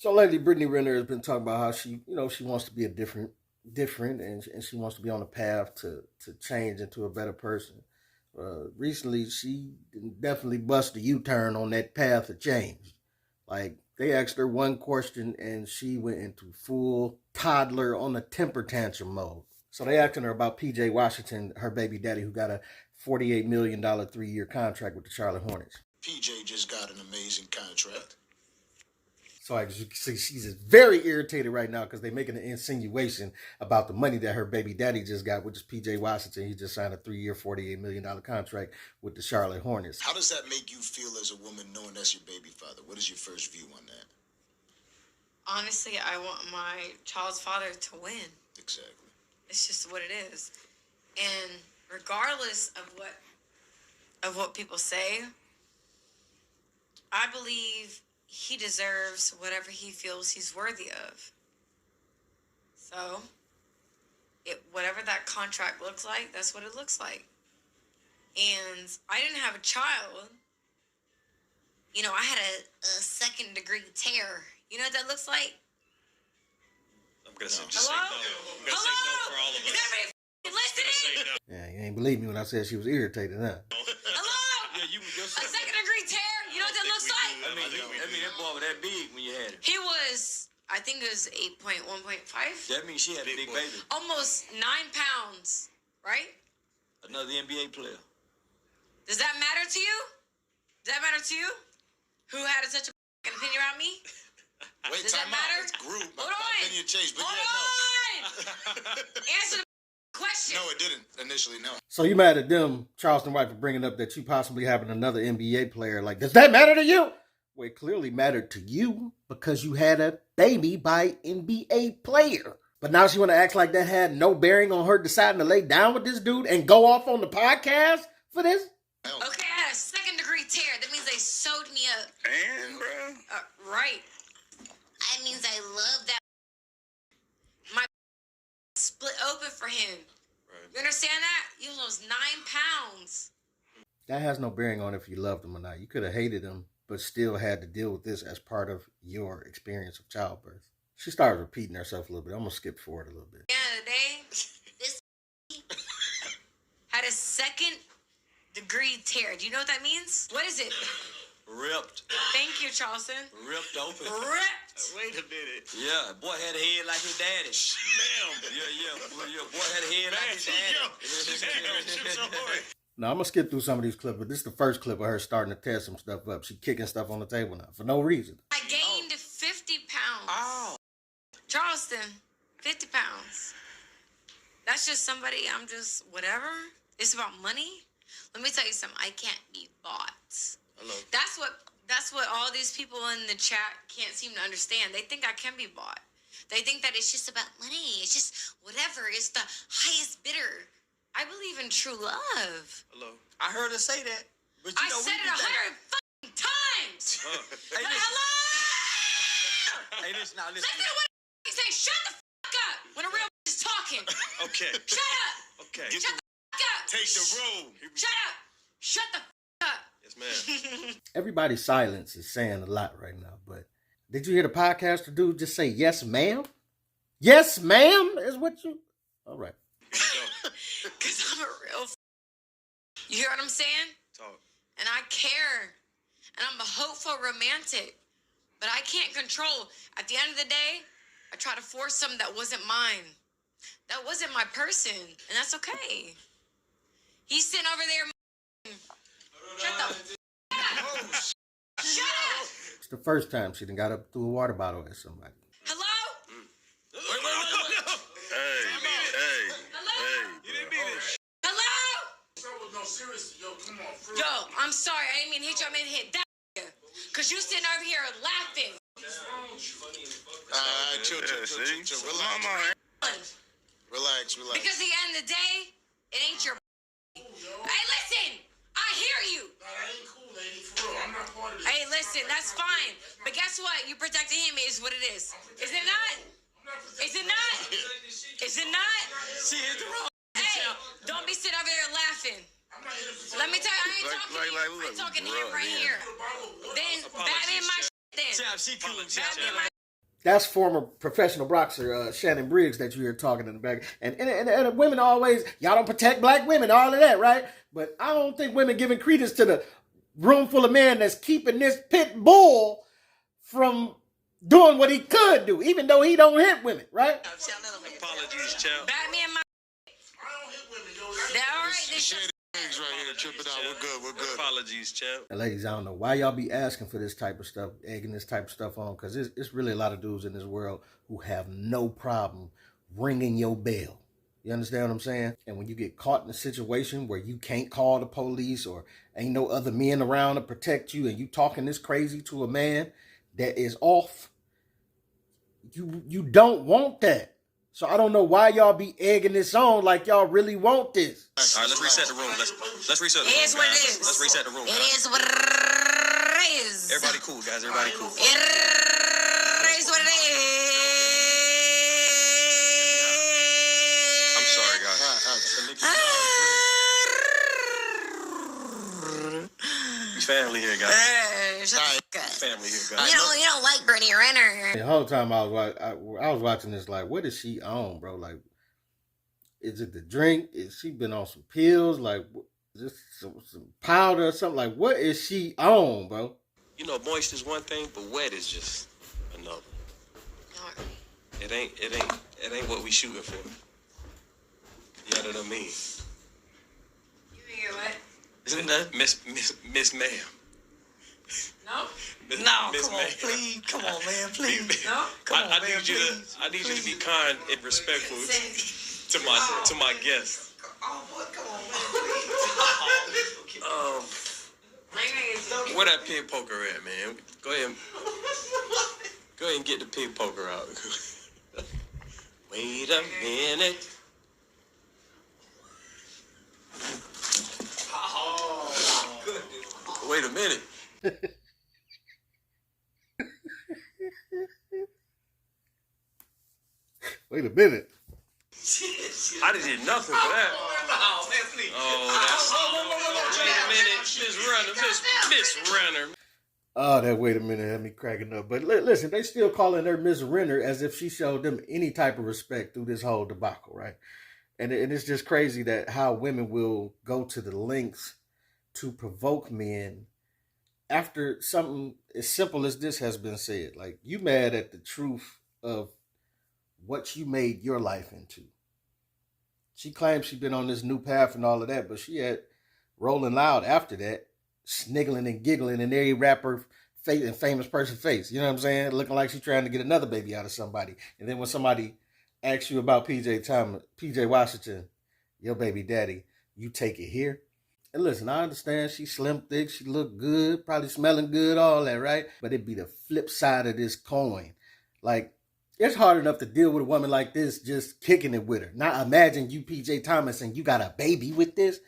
So lately, Brittany Renner has been talking about how she wants to be a different, and she wants to be on a path to change into a better person. Recently, she definitely busted a U-turn on that path of change. Like, they asked her one question, and she went into full toddler on a temper tantrum mode. So they asking her about P.J. Washington, her baby daddy, who got a $48 million 3-year contract with the Charlotte Hornets. PJ just got an amazing contract. So as you can see, she's very irritated right now because they're making an insinuation about the money that her baby daddy just got, which is P.J. Washington. He just signed a 3-year, $48 million contract with the Charlotte Hornets. How does that make you feel as a woman knowing that's your baby father? What is your first view on that? Honestly, I want my child's father to win. Exactly. It's just what it is. And regardless of what people say, I believe he deserves whatever he feels he's worthy of. So, whatever that contract looks like, that's what it looks like. And I didn't have a child. You know, I had a second-degree tear. You know what that looks like? I'm going to say just Hello? say no. I'm going to say no for all of us. Is everybody listening? No. Yeah, you ain't believe me when I said she was irritated, huh? Hello? Yeah, A second-degree tear? You know what that looks like? I mean, that boy was that big when you had him. He was, I think it was 8.1.5. That means she had a big baby. Almost 9 pounds, right? Another NBA player. Does that matter to you? Does that matter to you? Who had such a opinion about me? Wait, Does time that matter? out. It's group. Hold My on. opinion changed, but Hold yeah, on. Answer the question. no. No, it didn't initially, no. So you mad at them, Charleston White, for bringing up that you possibly having another NBA player. Like, does that matter to you? Well, it clearly mattered to you because you had a baby by NBA player. But now she want to act like that had no bearing on her deciding to lay down with this dude and go off on the podcast for this? Okay, I had a second-degree tear. That means they sewed me up. And, bro. Right. That means I love that. My split open for him. Right. You understand that? You lost 9 pounds. That has no bearing on if you loved him or not. You could have hated him, but still had to deal with this as part of your experience of childbirth. She started repeating herself a little bit. I'm going to skip forward a little bit. At the end of the day, this had a second-degree tear. Do you know what that means? What is it? Ripped. Thank you, Charleston. Ripped open. Ripped. Wait a minute. Yeah, boy had a head like his daddy. Damn. Yeah. Boy had a head like his daddy. Now, I'm going to skip through some of these clips, but this is the first clip of her starting to tear some stuff up. She kicking stuff on the table now for no reason. I gained 50 pounds. Oh. Charleston, 50 pounds. That's just somebody, I'm just, whatever. It's about money. Let me tell you something. I can't be bought. Hello. That's what all these people in the chat can't seem to understand. They think I can be bought. They think that it's just about money. It's just whatever. It's the highest bidder. I believe in true love. Hello. I heard her say that. But you I know, said it 100 times. Hey, But listen. hello. Hey, listen now. Listen. Listen to what I say. Shut the up when a real is talking. Okay. Shut up. Okay. Shut the up. Take the room. Shut up. Shut the up. Yes, ma'am. Everybody's silence is saying a lot right now, but did you hear the podcaster dude just say, yes, ma'am? Yes, ma'am is what you... All right. Because I'm a real You hear what I'm saying? Talk. And I care. And I'm a hopeful romantic. But I can't control. At the end of the day, I try to force something that wasn't mine. That wasn't my person. And that's okay. He's sitting over there. Shut the up. Shut up. It's the first time she done got up through a water bottle at somebody. Hello? Wait. Hey. Hello? You didn't mean it. Hello? No, seriously, yo, come on. Yo, I'm sorry. I didn't mean to hit you. I meant to hit that. Because you sitting over here laughing. Chill. Relax. Because at the end of the day, it ain't your. Hey, listen! I hear you! That ain't cool, lady, for real. I'm not part of this. Hey, listen, that's fine. But guess what? You protecting him is what it is. Is it not? Is it not? Is it not? She hit the wrong. Hey, don't be sitting over there laughing. Let me tell you, I ain't talking to you. I'm talking to him right here. Then, bat me in my shit then. She cool. Bat me in my That's former professional boxer Shannon Briggs that you hear talking in the back. And women always, y'all don't protect black women, all of that, right? But I don't think women giving credence to the room full of men that's keeping this pit bull from doing what he could do, even though he don't hit women, right? Apologies, child. Bat me in my. I don't hit women, yo. That all right? This Things right here, trip it out. We're good. Apologies, champ. And ladies, I don't know why y'all be asking for this type of stuff, egging this type of stuff on, because it's really a lot of dudes in this world who have no problem ringing your bell. You understand what I'm saying? And when you get caught in a situation where you can't call the police or ain't no other men around to protect you, and you talking this crazy to a man that is off, you don't want that. So I don't know why y'all be egging this on like y'all really want this. All right, let's reset the room. Let's reset the room. It is what it is. Let's reset the room. It is what it is. Everybody cool, guys. Everybody cool. It is what it is. I'm sorry, guys. We family here, guys. Family here, guys. You don't like Brittany Renner. The whole time I was watching this, like, what is she on, bro? Like, is it the drink? Is she been on some pills? Like, is this some powder or something? Like, what is she on, bro? You know, moist is one thing, but wet is just another. It ain't what we shooting for. You know what I mean? You mean you're what? Isn't that Miss Ma'am? No? No, Come on, please. Come on, man, please. No? I need you to be kind and respectful to my guests. Oh, boy, come on, man, please. Where that pig poker at, man? Go ahead and get the pig poker out. Wait a minute. Wait a minute. Wait a minute. I did nothing for that. Oh, man, please. Wait a minute, Miss Renner. Oh, that wait a minute had me cracking up. But listen, they still calling her Miss Renner as if she showed them any type of respect through this whole debacle, right? And it's just crazy that how women will go to the lengths to provoke men after something as simple as this has been said. Like, you mad at the truth of what you made your life into. She claims she's been on this new path and all of that, but she had Rolling Loud after that, sniggling and giggling in every rapper and famous person face. You know what I'm saying? Looking like she's trying to get another baby out of somebody. And then when somebody asks you about PJ Washington, your baby daddy, you take it here. And listen, I understand she's slim, thick, she look good, probably smelling good, all that, right? But it'd be the flip side of this coin. Like, it's hard enough to deal with a woman like this just kicking it with her. Now imagine you, PJ Thomas, and you got a baby with this,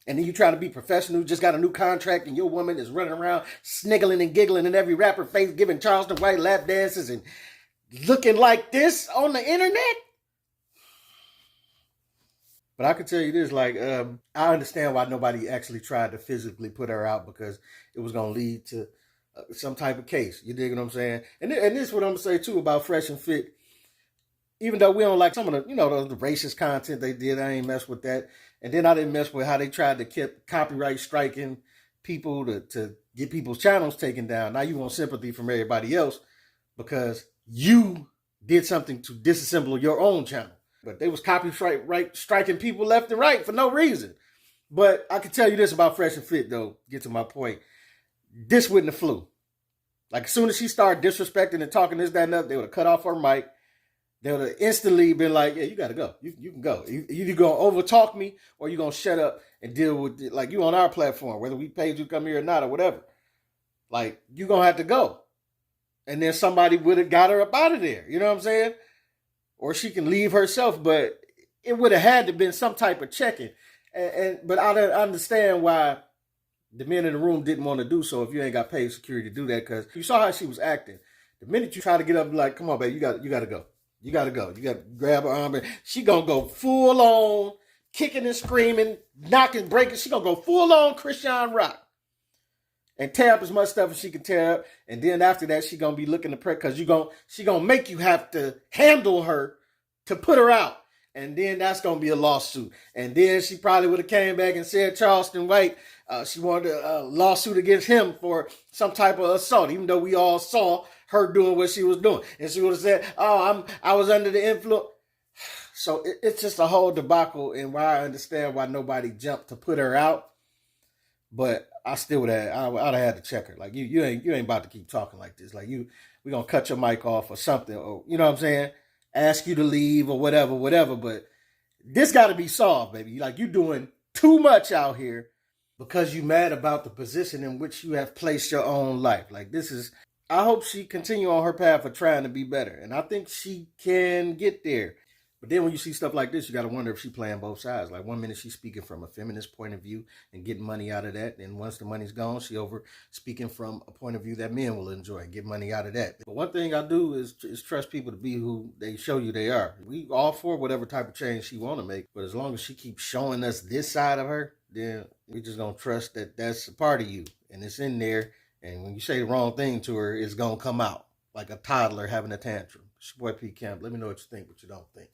and then you trying to be professional, just got a new contract, and your woman is running around sniggling and giggling in every rapper face, giving Charleston White lap dances and looking like this on the internet. But I can tell you this, like, I understand why nobody actually tried to physically put her out, because it was going to lead to some type of case. You dig what I'm saying? And this is what I'm going to say, too, about Fresh and Fit. Even though we don't like some of the, the racist content they did, I ain't mess with that. And then I didn't mess with how they tried to keep copyright striking people to get people's channels taken down. Now you want sympathy from everybody else because you did something to disassemble your own channel. But they was copyright striking people left and right for no reason. But I can tell you this about Fresh and Fit, though, get to my point. This wouldn't have flew. Like, as soon as she started disrespecting and talking this, that, and that, they would have cut off her mic. They would have instantly been like, yeah, you got to go. You can go. You're going to over-talk me, or you're going to shut up and deal with it. Like, you on our platform, whether we paid you to come here or not or whatever. Like, you're going to have to go. And then somebody would have got her up out of there. You know what I'm saying? Or she can leave herself, but it would have had to been some type of checking. But I don't understand why the men in the room didn't want to do so if you ain't got paid security to do that, because you saw how she was acting. The minute you try to get up and be like, come on, baby, you got to go. You got to go. You got to grab her arm. She going to go full on, kicking and screaming, knocking, breaking. She going to go full on Christian rock. and tear up as much stuff as she can tear up. And then after that, she gonna be looking to pray because she gonna make you have to handle her to put her out. And then that's gonna be a lawsuit. And then she probably would have came back and said Charleston White, she wanted a lawsuit against him for some type of assault, even though we all saw her doing what she was doing. And she would have said, I was under the influence. So it's just a whole debacle, and why I understand why nobody jumped to put her out. But I still would have, I'd have had to check her. Like, you ain't about to keep talking like this. Like, we're going to cut your mic off or something, or, you know what I'm saying? Ask you to leave or whatever. But this got to be solved, baby. Like, you doing too much out here because you mad about the position in which you have placed your own life. Like, I hope she continue on her path of trying to be better. And I think she can get there. But then when you see stuff like this, you got to wonder if she's playing both sides. Like, one minute she's speaking from a feminist point of view and getting money out of that. And once the money's gone, she over speaking from a point of view that men will enjoy and get money out of that. But one thing I do is trust people to be who they show you they are. We all for whatever type of change she want to make. But as long as she keeps showing us this side of her, then we just going to trust that that's a part of you. And it's in there. And when you say the wrong thing to her, it's going to come out like a toddler having a tantrum. It's your boy P. Camp. Let me know what you think, what you don't think.